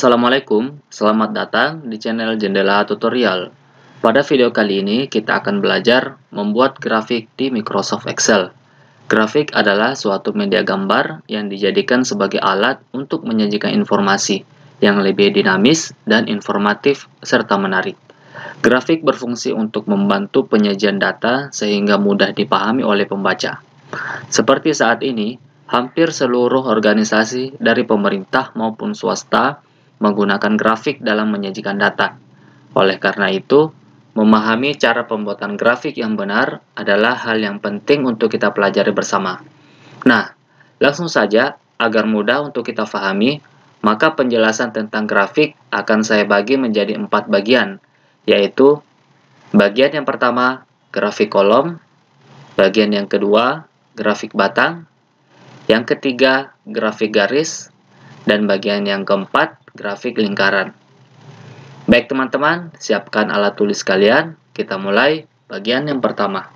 Assalamualaikum, selamat datang di channel Jendela Tutorial. Pada video kali ini kita akan belajar membuat grafik di Microsoft Excel. Grafik adalah suatu media gambar yang dijadikan sebagai alat untuk menyajikan informasi yang lebih dinamis dan informatif serta menarik. Grafik berfungsi untuk membantu penyajian data sehingga mudah dipahami oleh pembaca. Seperti saat ini, hampir seluruh organisasi dari pemerintah maupun swasta menggunakan grafik dalam menyajikan data. Oleh karena itu, memahami cara pembuatan grafik yang benar adalah hal yang penting untuk kita pelajari bersama. Nah, langsung saja, agar mudah untuk kita pahami, maka penjelasan tentang grafik akan saya bagi menjadi 4 bagian, yaitu bagian yang pertama, grafik kolom, bagian yang kedua, grafik batang, yang ketiga, grafik garis, dan bagian yang keempat, grafik lingkaran. Baik teman-teman, siapkan alat tulis kalian, kita mulai bagian yang pertama.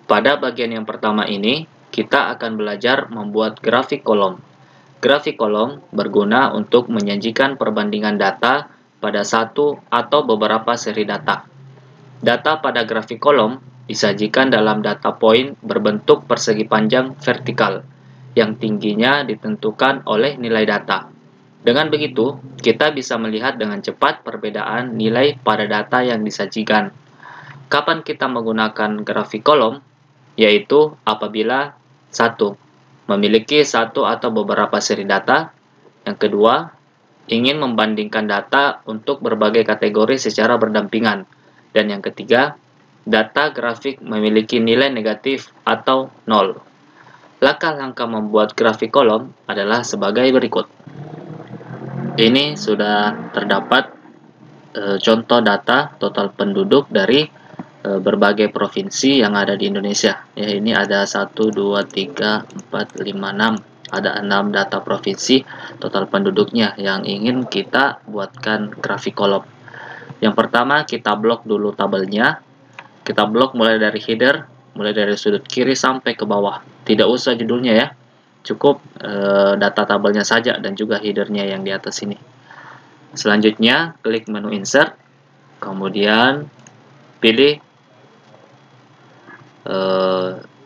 Pada bagian yang pertama ini, kita akan belajar membuat grafik kolom. Grafik kolom berguna untuk menyajikan perbandingan data pada satu atau beberapa seri data. Data pada grafik kolom disajikan dalam data point berbentuk persegi panjang vertikal, yang tingginya ditentukan oleh nilai data. Dengan begitu, kita bisa melihat dengan cepat perbedaan nilai pada data yang disajikan. Kapan kita menggunakan grafik kolom? Yaitu apabila 1. Memiliki satu atau beberapa seri data. Yang kedua, ingin membandingkan data untuk berbagai kategori secara berdampingan. Dan yang ketiga, data grafik memiliki nilai negatif atau 0. Langkah-langkah membuat grafik kolom adalah sebagai berikut. Ini sudah terdapat contoh data total penduduk dari berbagai provinsi yang ada di Indonesia. Ya, ini ada 1, 2, 3, 4, 5, 6. Ada 6 data provinsi total penduduknya yang ingin kita buatkan grafik kolom. Yang pertama, kita blok dulu tabelnya. Kita blok mulai dari header, mulai dari sudut kiri sampai ke bawah. Tidak usah judulnya ya. Cukup data tabelnya saja dan juga headernya yang di atas ini. Selanjutnya, klik menu insert. Kemudian pilih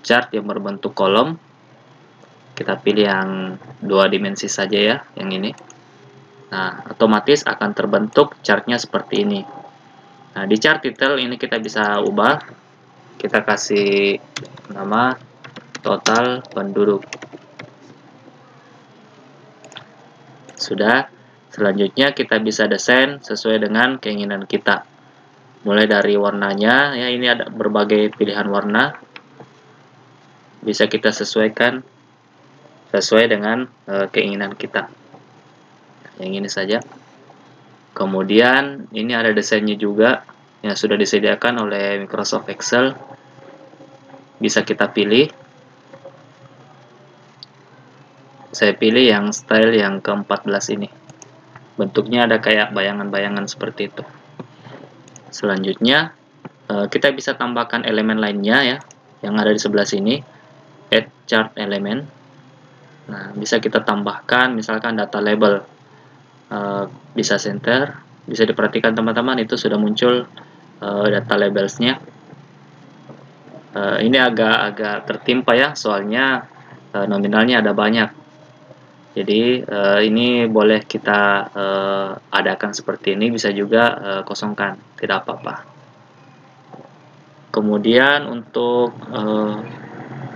chart yang berbentuk kolom. Kita pilih yang 2 dimensi saja ya, yang ini. Nah, otomatis akan terbentuk chartnya seperti ini. Nah, di chart title ini kita bisa ubah. Kita kasih nama total penduduk. Sudah. Selanjutnya kita bisa desain sesuai dengan keinginan kita. Mulai dari warnanya, ya ini ada berbagai pilihan warna. Bisa kita sesuaikan sesuai dengan keinginan kita. Yang ini saja. Kemudian ini ada desainnya juga yang sudah disediakan oleh Microsoft Excel. Bisa kita pilih. Saya pilih yang style yang ke-14 ini. Bentuknya ada kayak bayangan-bayangan seperti itu. Selanjutnya kita bisa tambahkan elemen lainnya ya, yang ada di sebelah sini. Add chart element. Nah, bisa kita tambahkan misalkan data label. Bisa center. Bisa diperhatikan teman-teman, itu sudah muncul data labelsnya. Ini agak tertimpa ya, soalnya nominalnya ada banyak. Jadi ini boleh kita adakan seperti ini, bisa juga kosongkan, tidak apa-apa. Kemudian untuk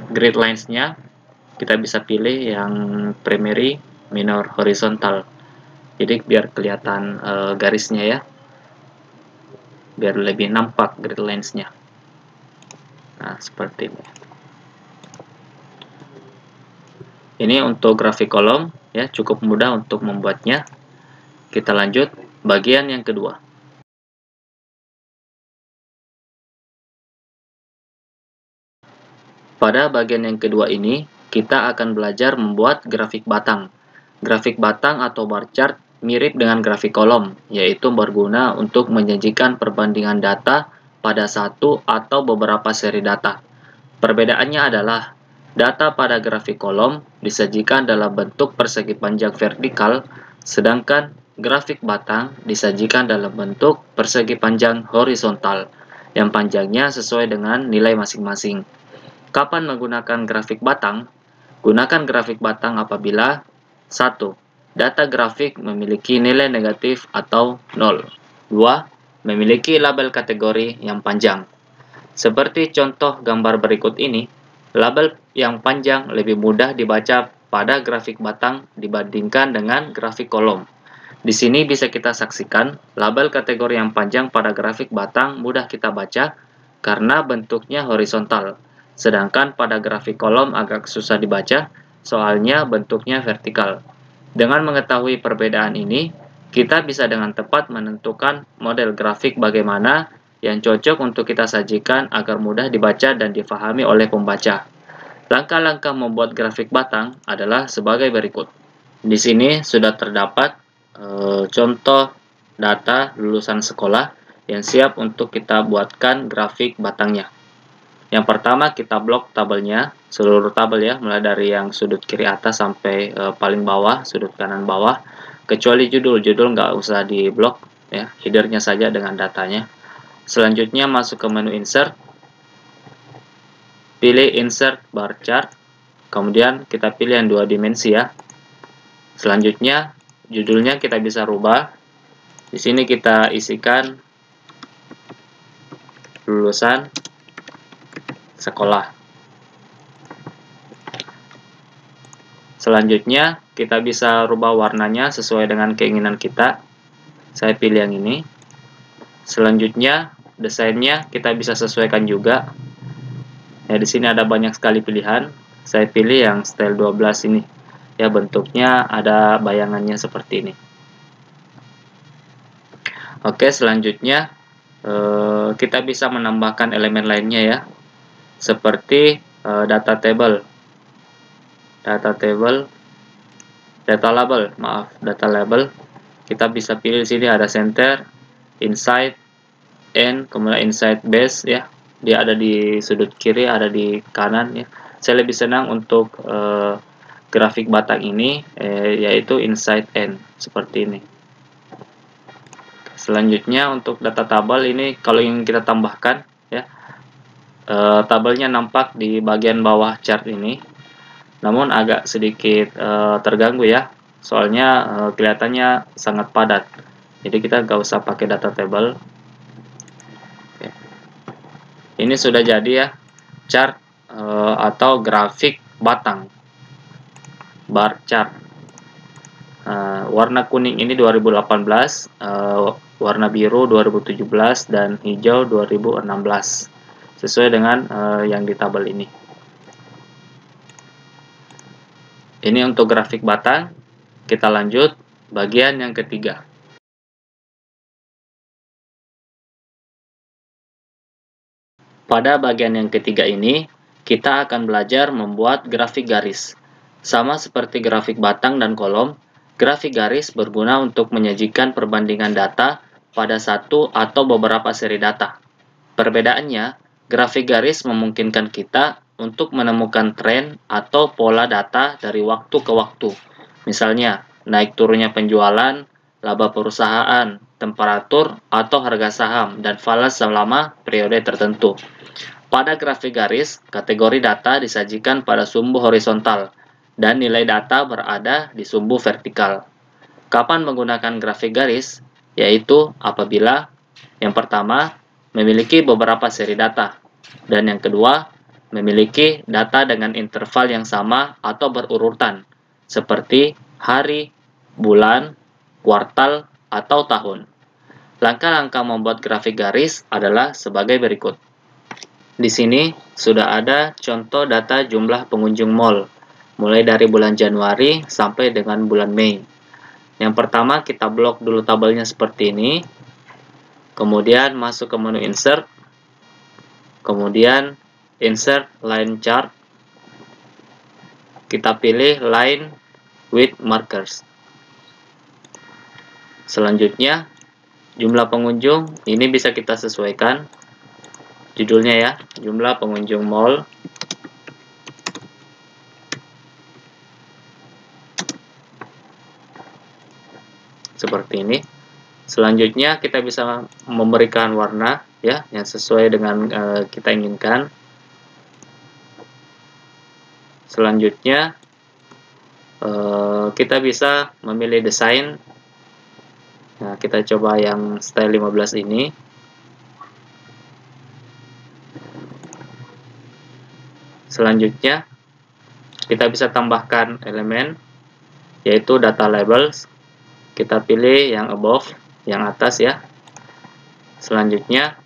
grid lines-nya kita bisa pilih yang primary, minor, horizontal. Jadi biar kelihatan garisnya ya, biar lebih nampak grid lines-nya. Nah, seperti ini. Ini untuk grafik kolom ya, cukup mudah untuk membuatnya. Kita lanjut bagian yang kedua. Pada bagian yang kedua ini, kita akan belajar membuat grafik batang. Grafik batang atau bar chart mirip dengan grafik kolom, yaitu berguna untuk menyajikan perbandingan data pada satu atau beberapa seri data. Perbedaannya adalah Data pada grafik kolom disajikan dalam bentuk persegi panjang vertikal, sedangkan grafik batang disajikan dalam bentuk persegi panjang horizontal, yang panjangnya sesuai dengan nilai masing-masing. Kapan menggunakan grafik batang? Gunakan grafik batang apabila 1. Data grafik memiliki nilai negatif atau 0. 2. Memiliki label kategori yang panjang. Seperti contoh gambar berikut ini, label yang panjang lebih mudah dibaca pada grafik batang dibandingkan dengan grafik kolom. Di sini bisa kita saksikan label kategori yang panjang pada grafik batang mudah kita baca karena bentuknya horizontal, sedangkan pada grafik kolom agak susah dibaca soalnya bentuknya vertikal. Dengan mengetahui perbedaan ini, kita bisa dengan tepat menentukan model grafik bagaimana yang cocok untuk kita sajikan agar mudah dibaca dan difahami oleh pembaca. Langkah-langkah membuat grafik batang adalah sebagai berikut. Di sini sudah terdapat contoh data lulusan sekolah yang siap untuk kita buatkan grafik batangnya. Yang pertama kita blok tabelnya, seluruh tabel ya, mulai dari yang sudut kiri atas sampai paling bawah, sudut kanan bawah, kecuali judul nggak usah diblok ya, headernya saja dengan datanya. Selanjutnya masuk ke menu insert, pilih insert bar chart, kemudian kita pilih yang 2 dimensi ya. Selanjutnya judulnya kita bisa rubah. Di sini kita isikan lulusan sekolah. Selanjutnya kita bisa rubah warnanya sesuai dengan keinginan kita. Saya pilih yang ini. Selanjutnya desainnya kita bisa sesuaikan juga. Ya, di sini ada banyak sekali pilihan. Saya pilih yang style 12 ini. Ya, bentuknya ada bayangannya seperti ini. Oke, selanjutnya kita bisa menambahkan elemen lainnya ya, seperti data label. Kita bisa pilih di sini ada center, inside, end, kemudian inside base ya. Dia ada di sudut kiri, ada di kanan ya. Saya lebih senang untuk grafik batang ini yaitu inside end seperti ini. Selanjutnya untuk data tabel ini kalau ingin kita tambahkan ya, tabelnya nampak di bagian bawah chart ini, namun agak sedikit terganggu ya, soalnya kelihatannya sangat padat. Jadi kita nggak usah pakai data table. Oke. Ini sudah jadi ya chart atau grafik batang, bar chart. Warna kuning ini 2018, warna biru 2017, dan hijau 2016, sesuai dengan yang di tabel ini. Ini untuk grafik batang. Kita lanjut bagian yang ketiga. Pada bagian yang ketiga ini, kita akan belajar membuat grafik garis. Sama seperti grafik batang dan kolom, grafik garis berguna untuk menyajikan perbandingan data pada satu atau beberapa seri data. Perbedaannya, grafik garis memungkinkan kita untuk menemukan tren atau pola data dari waktu ke waktu. Misalnya, naik turunnya penjualan, laba perusahaan, temperatur atau harga saham, dan falas selama periode tertentu. Pada grafik garis, kategori data disajikan pada sumbu horizontal, dan nilai data berada di sumbu vertikal. Kapan menggunakan grafik garis? Yaitu apabila yang pertama memiliki beberapa seri data, dan yang kedua memiliki data dengan interval yang sama atau berurutan, seperti hari, bulan, kuartal, atau tahun. Langkah-langkah membuat grafik garis adalah sebagai berikut. Di sini sudah ada contoh data jumlah pengunjung mall, mulai dari bulan Januari sampai dengan bulan Mei. Yang pertama kita blok dulu tabelnya seperti ini, kemudian masuk ke menu insert, kemudian insert line chart, kita pilih line with markers. Selanjutnya jumlah pengunjung ini bisa kita sesuaikan judulnya ya, jumlah pengunjung mall. seperti ini. Selanjutnya kita bisa memberikan warna ya yang sesuai dengan kita inginkan. Selanjutnya kita bisa memilih desain. Nah, kita coba yang style 15 ini. Selanjutnya kita bisa tambahkan elemen yaitu data labels. Kita pilih yang above, yang atas ya. Selanjutnya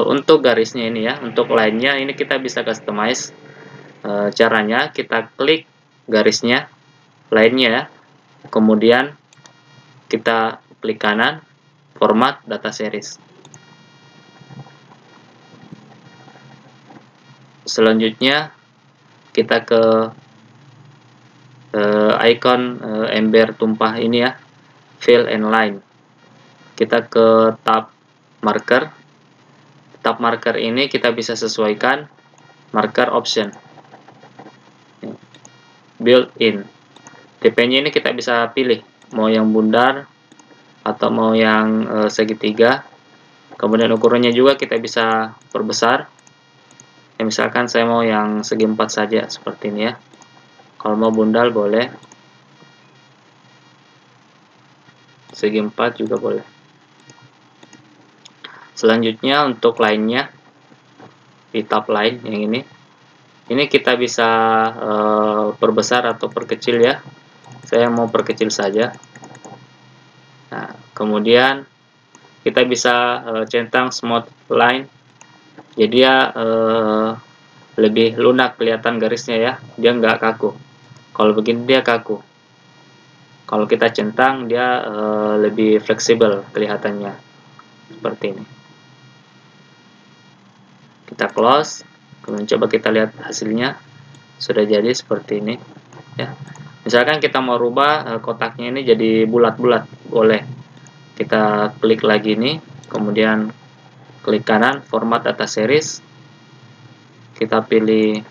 untuk garisnya ini ya, untuk line-nya ini kita bisa customize. Caranya kita klik garisnya, line-nya ya. Kemudian kita klik kanan, format data series. Selanjutnya kita ke icon ember tumpah ini ya, fill and line. Kita ke tab marker. Tab marker ini kita bisa sesuaikan marker option, built in. Tipenya ini kita bisa pilih mau yang bundar atau mau yang segitiga. Kemudian ukurannya juga kita bisa perbesar ya, misalkan saya mau yang segi 4 saja seperti ini ya. Kalau mau bundal boleh, segi 4 juga boleh. Selanjutnya untuk line-nya di tab line yang ini kita bisa perbesar atau perkecil ya. Saya mau perkecil saja. Nah, kemudian kita bisa centang smooth line, jadi dia lebih lunak kelihatan garisnya ya, dia nggak kaku. Kalau begini dia kaku. Kalau kita centang dia lebih fleksibel kelihatannya seperti ini. Kita close, kemudian coba kita lihat hasilnya sudah jadi seperti ini ya. Misalkan kita mau rubah kotaknya ini jadi bulat-bulat, boleh. Kita klik lagi nih, kemudian klik kanan format data series, kita pilih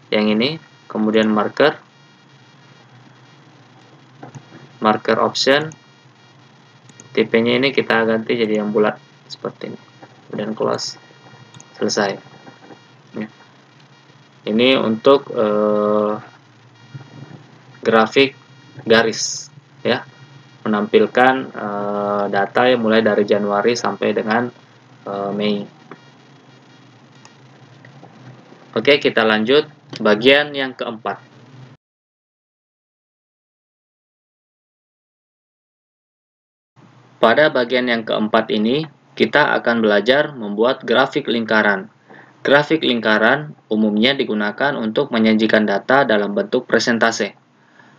yang ini, kemudian marker option, tipenya ini kita ganti jadi yang bulat seperti ini, kemudian close, selesai ya. Ini untuk grafik garis ya, menampilkan data yang mulai dari Januari sampai dengan Mei. Oke, kita lanjut bagian yang keempat. Pada bagian yang keempat ini, kita akan belajar membuat grafik lingkaran. Grafik lingkaran umumnya digunakan untuk menyajikan data dalam bentuk presentase.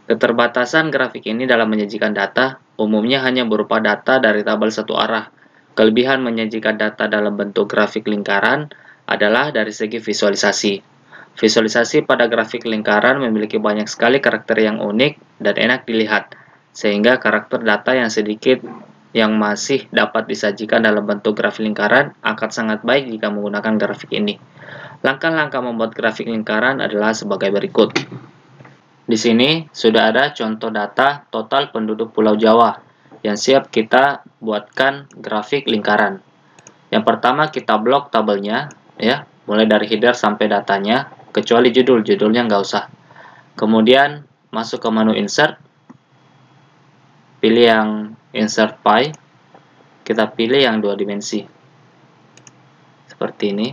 Keterbatasan grafik ini dalam menyajikan data umumnya hanya berupa data dari tabel satu arah. Kelebihan menyajikan data dalam bentuk grafik lingkaran adalah dari segi visualisasi. Visualisasi pada grafik lingkaran memiliki banyak sekali karakter yang unik dan enak dilihat, sehingga karakter data yang sedikit yang masih dapat disajikan dalam bentuk grafik lingkaran akan sangat baik jika menggunakan grafik ini. Langkah-langkah membuat grafik lingkaran adalah sebagai berikut. Di sini sudah ada contoh data total penduduk Pulau Jawa yang siap kita buatkan grafik lingkaran. Yang pertama kita blok tabelnya ya, mulai dari header sampai datanya, kecuali judulnya nggak usah. Kemudian masuk ke menu insert, pilih yang insert pie, kita pilih yang 2 dimensi seperti ini.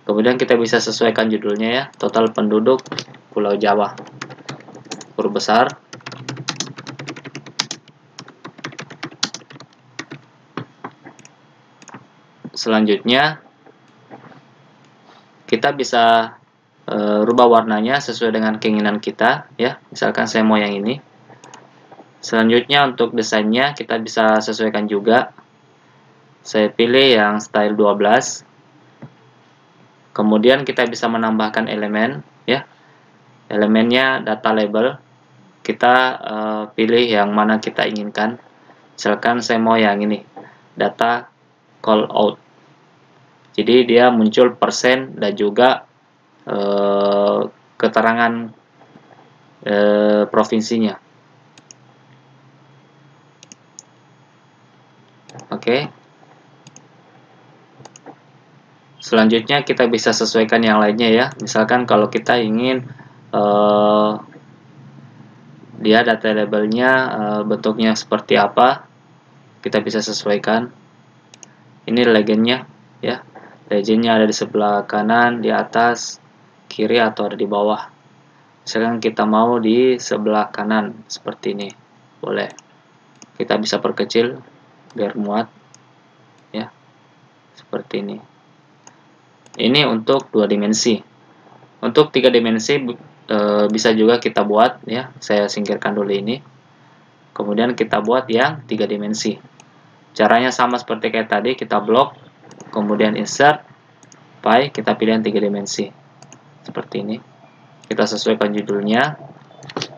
Kemudian kita bisa sesuaikan judulnya ya, total penduduk Pulau Jawa, huruf besar. Selanjutnya kita bisa rubah warnanya sesuai dengan keinginan kita ya, misalkan saya mau yang ini. Selanjutnya untuk desainnya kita bisa sesuaikan juga. Saya pilih yang style 12. Kemudian kita bisa menambahkan elemen ya. Elemennya data label. Kita pilih yang mana kita inginkan. Misalkan saya mau yang ini, data call out. Jadi dia muncul persen dan juga keterangan provinsinya. Oke. Selanjutnya kita bisa sesuaikan yang lainnya ya. Misalkan kalau kita ingin dia data labelnya bentuknya seperti apa, kita bisa sesuaikan. Ini legendnya ya. Legendnya ada di sebelah kanan, di atas, kiri, atau ada di bawah. Misalkan kita mau di sebelah kanan seperti ini, boleh. Kita bisa perkecil biar muat ya, seperti ini. Ini untuk 2 dimensi. Untuk 3 dimensi bisa juga kita buat ya. Saya singkirkan dulu ini. Kemudian kita buat yang 3 dimensi. Caranya sama seperti kayak tadi, kita blok, kemudian insert, pie, kita pilih yang 3 dimensi. Seperti ini. Kita sesuaikan judulnya,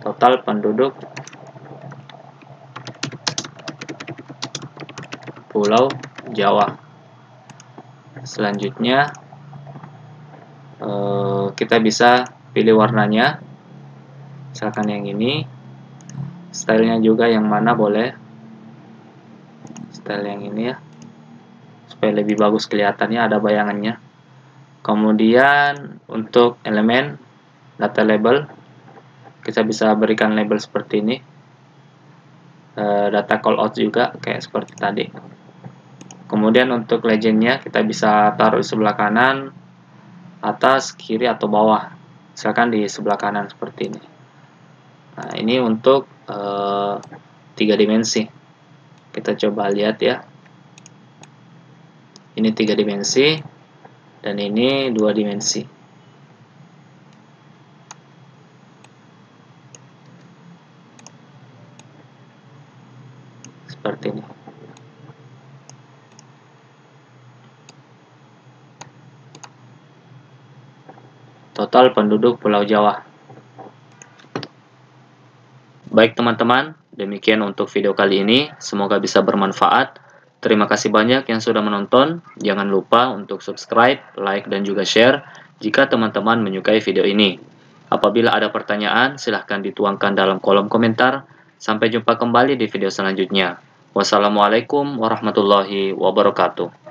total penduduk Pulau Jawa. Selanjutnya kita bisa pilih warnanya, misalkan yang ini. Stylenya juga yang mana boleh, style yang ini ya, supaya lebih bagus kelihatannya, ada bayangannya. Kemudian untuk elemen data label, kita bisa berikan label seperti ini. Data callout juga kayak seperti tadi. Kemudian untuk legendnya kita bisa taruh di sebelah kanan, atas, kiri, atau bawah. Misalkan di sebelah kanan seperti ini. Nah, ini untuk 3 dimensi. Kita coba lihat ya. Ini 3 dimensi dan ini 2 dimensi. Seperti ini. Total penduduk Pulau Jawa. Baik teman-teman, demikian untuk video kali ini. Semoga bisa bermanfaat. Terima kasih banyak yang sudah menonton. Jangan lupa untuk subscribe, like, dan juga share jika teman-teman menyukai video ini. Apabila ada pertanyaan, silahkan dituangkan dalam kolom komentar. Sampai jumpa kembali di video selanjutnya. Wassalamualaikum warahmatullahi wabarakatuh.